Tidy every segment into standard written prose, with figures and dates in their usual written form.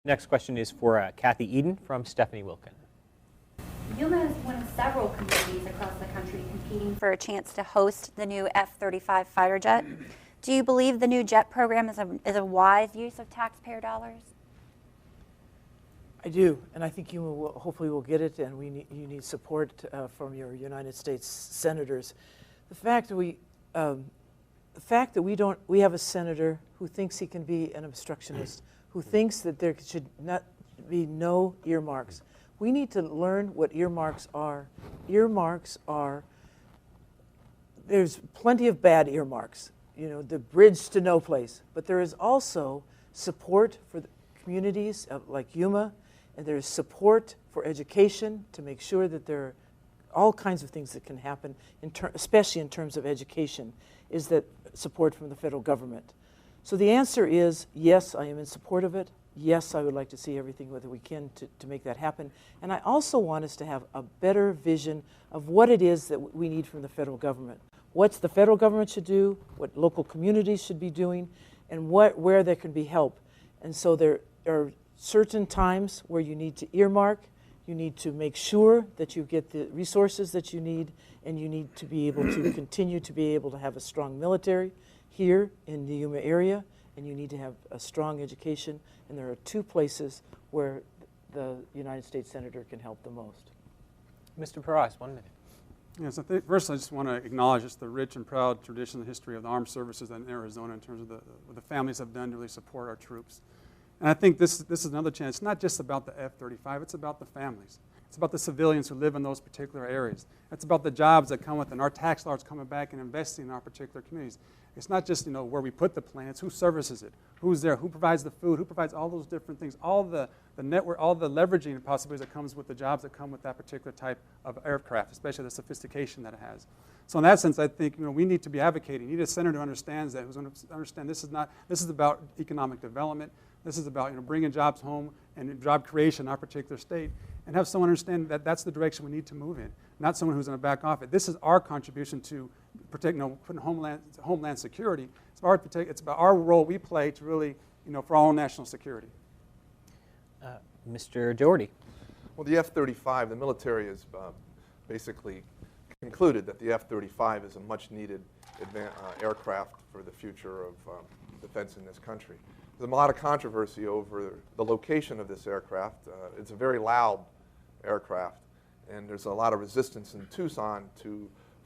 Next question is for Cathy Eden from Stephanie Wilkin. Yuma is one of several communities across the country competing for a chance to host the new F-35 fighter jet. Do you believe the new jet program is a wise use of taxpayer dollars? I do, and I think you will, hopefully will get it, and you need support from your United States senators. The fact that we have a senator who thinks he can be an obstructionist, who thinks that there should not be no earmarks. We need to learn what earmarks are. Earmarks are, there's plenty of bad earmarks, you know, the bridge to no place, but there is also support for the communities like Yuma, and there's support for education to make sure that there are all kinds of things that can happen, especially in terms of education, is that support from the federal government. So the answer is yes, I am in support of it. Yes, I would like to see everything that we can to make that happen. And I also want us to have a better vision of what it is that we need from the federal government. What the federal government should do, what local communities should be doing, and where there can be help. And so there are certain times where you need to earmark, you need to make sure that you get the resources that you need, and you need to be able to continue to be able to have a strong military here in the Yuma area, and you need to have a strong education, and there are two places where the United States Senator can help the most. Mr. Parraz, 1 minute. Yes, first I just want to acknowledge just the rich and proud tradition and history of the armed services in Arizona in terms of what the families have done to really support our troops. And I think this is another chance. It's not just about the F-35, it's about the families. It's about the civilians who live in those particular areas. It's about the jobs that come with it, and our tax dollars coming back and investing in our particular communities. It's not just, you know, where we put the plan, it's who services it, who's there, who provides the food, who provides all those different things, all the network, all the leveraging possibilities that comes with the jobs that come with that particular type of aircraft, especially the sophistication that it has. So in that sense, I think, you know, we need to be advocating. You need a senator who understands that, who's going to understand this is about economic development. This is about, you know, bringing jobs home and job creation in our particular state, and have someone understand that that's the direction we need to move in, not someone who's going to back off it. This is our contribution to protect, you know, putting homeland security. It's about our role we play to really, you know, for our own national security. Mr. Dougherty. Well, the F-35, the military has basically concluded that the F-35 is a much-needed aircraft for the future of defense in this country. There's a lot of controversy over the location of this aircraft. It's a very loud aircraft, and there's a lot of resistance in Tucson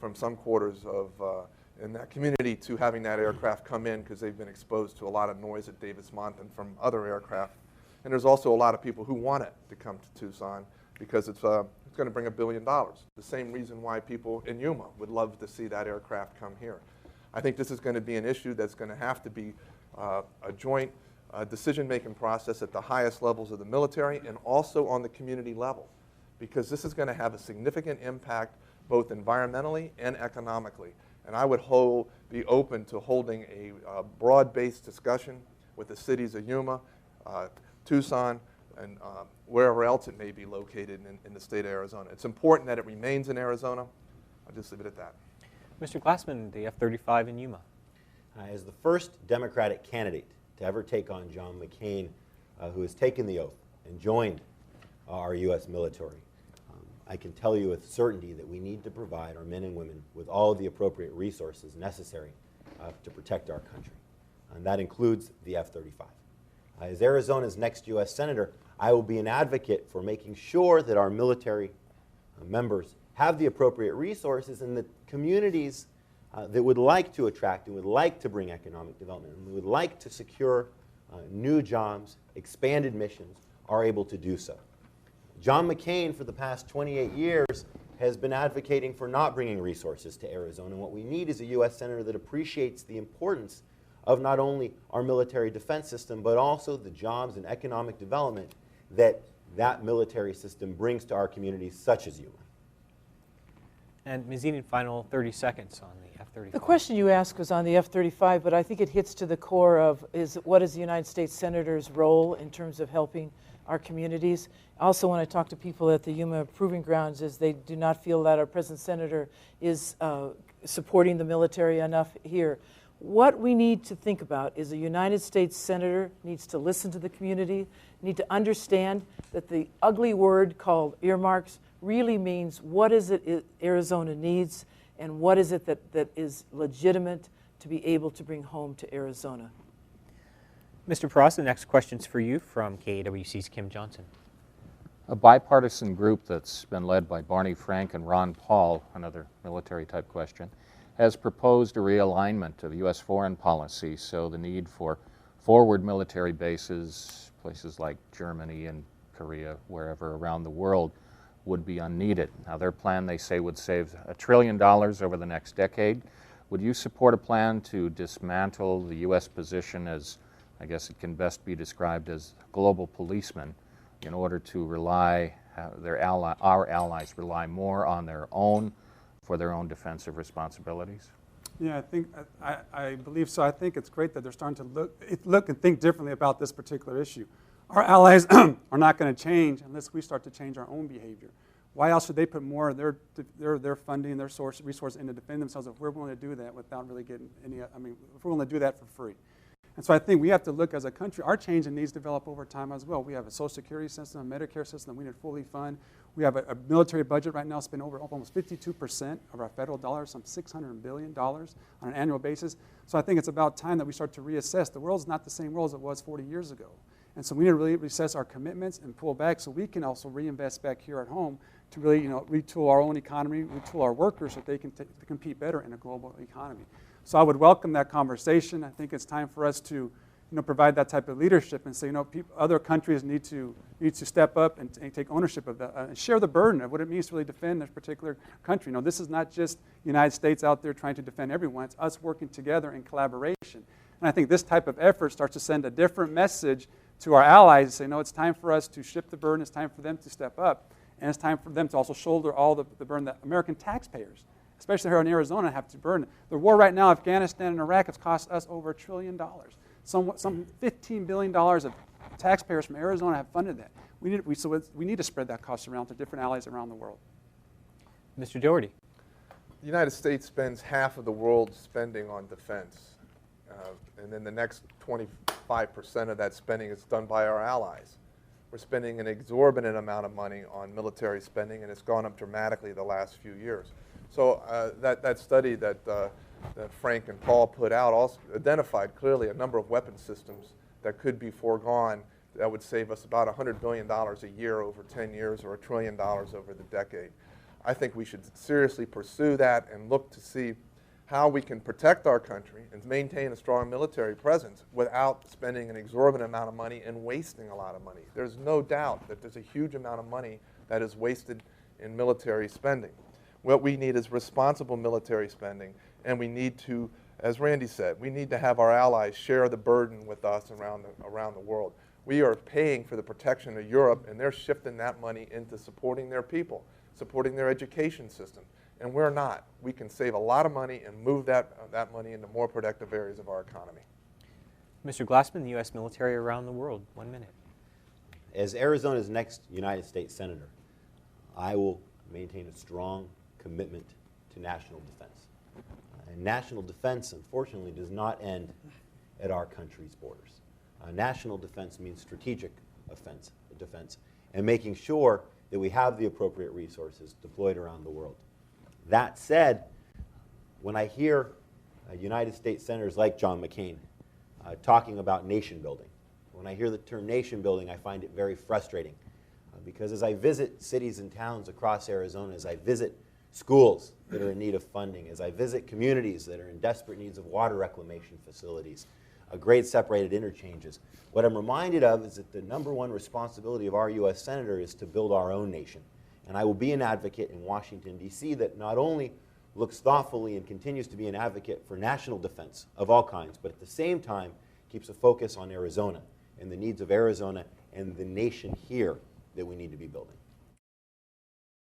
from some quarters of in that community to having that aircraft come in because they've been exposed to a lot of noise at Davis-Monthan from other aircraft. And there's also a lot of people who want it to come to Tucson because it's going to bring $1 billion. The same reason why people in Yuma would love to see that aircraft come here. I think this is going to be an issue that's going to have to be a joint decision-making process at the highest levels of the military and also on the community level, because this is going to have a significant impact both environmentally and economically. And I would be open to holding a broad-based discussion with the cities of Yuma, Tucson, and wherever else it may be located in the state of Arizona. It's important that it remains in Arizona. I'll just leave it at that. Mr. Glassman, the F-35 in Yuma. As the first Democratic candidate to ever take on John McCain, who has taken the oath and joined our U.S. military, I can tell you with certainty that we need to provide our men and women with all of the appropriate resources necessary to protect our country. And that includes the F-35. As Arizona's next U.S. Senator, I will be an advocate for making sure that our military members have the appropriate resources, and that communities that would like to attract and would like to bring economic development and would like to secure new jobs, expanded missions, are able to do so. John McCain, for the past 28 years, has been advocating for not bringing resources to Arizona. And what we need is a U.S. Senator that appreciates the importance of not only our military defense system, but also the jobs and economic development that that military system brings to our communities, such as Yuma. And Ms. Eden, final 30 seconds on the F-35. The question you asked was on the F-35, but I think it hits to the core of what is the United States Senator's role in terms of helping our communities. I also want to talk to people at the Yuma Proving Grounds, as they do not feel that our present senator is supporting the military enough here. what we need to think about is a United States Senator needs to listen to the community, need to understand that the ugly word called earmarks really means what is it Arizona needs and what is it that is legitimate to be able to bring home to Arizona. Mr. Parraz, the next question's for you from KAWC's Kim Johnson. A bipartisan group that's been led by Barney Frank and Ron Paul, another military-type question, has proposed a realignment of U.S. foreign policy, so the need for forward military bases, places like Germany and Korea, wherever around the world, would be unneeded. Now, their plan, they say, would save $1 trillion over the next decade. Would you support a plan to dismantle the U.S. position as, I guess it can best be described as global policeman, in order to rely, our allies rely more on their own for their own defensive responsibilities? Yeah, I believe so. I think it's great that they're starting to look and think differently about this particular issue. Our allies are not going to change unless we start to change our own behavior. Why else should they put more of their funding, their resources in to defend themselves if we're willing to do that without really getting any, if we're willing to do that for free? And so I think we have to look as a country, our change needs to develop over time as well. We have a Social Security system, a Medicare system that we need to fully fund. We have a military budget right now spend over almost 52% of our federal dollars, some $600 billion on an annual basis. So I think it's about time that we start to reassess. The world's not the same world as it was 40 years ago. And so we need to really reassess our commitments and pull back so we can also reinvest back here at home to really retool our own economy, retool our workers so they can compete better in a global economy. So I would welcome that conversation. I think it's time for us to provide that type of leadership and say, other countries need to step up and take ownership of that and share the burden of what it means to really defend this particular country. This is not just the United States out there trying to defend everyone. It's us working together in collaboration. And I think this type of effort starts to send a different message to our allies and say, no, it's time for us to shift the burden. It's time for them to step up. And it's time for them to also shoulder all the burden that American taxpayers, especially here in Arizona, have to burn. The war right now, Afghanistan and Iraq, has cost us over $1 trillion. Some $15 billion of taxpayers from Arizona have funded that. We need to spread that cost around to different allies around the world. Mr. Dougherty. The United States spends half of the world's spending on defense. And then the next 25% of that spending is done by our allies. We're spending an exorbitant amount of money on military spending, and it's gone up dramatically the last few years. So that study that Frank and Paul put out also identified clearly a number of weapon systems that could be foregone that would save us about $100 billion a year over 10 years or $1 trillion over the decade. I think we should seriously pursue that and look to see how we can protect our country and maintain a strong military presence without spending an exorbitant amount of money and wasting a lot of money. There's no doubt that there's a huge amount of money that is wasted in military spending. What we need is responsible military spending, and we need to, as Randy said, we need to have our allies share the burden with us around the world. We are paying for the protection of Europe, and they're shifting that money into supporting their people, supporting their education system. And we're not. We can save a lot of money and move that money into more productive areas of our economy. Mr. Glassman, the U.S. military around the world. 1 minute. As Arizona's next United States Senator, I will maintain a strong commitment to national defense. And national defense, unfortunately, does not end at our country's borders. National defense means strategic defense and making sure that we have the appropriate resources deployed around the world. That said, when I hear United States senators like John McCain talking about nation building, when I hear the term nation building, I find it very frustrating because as I visit cities and towns across Arizona, as I visit schools that are in need of funding, as I visit communities that are in desperate needs of water reclamation facilities, grade separated interchanges, what I'm reminded of is that the #1 responsibility of our U.S. Senator is to build our own nation. And I will be an advocate in Washington, D.C. that not only looks thoughtfully and continues to be an advocate for national defense of all kinds, but at the same time keeps a focus on Arizona and the needs of Arizona and the nation here that we need to be building.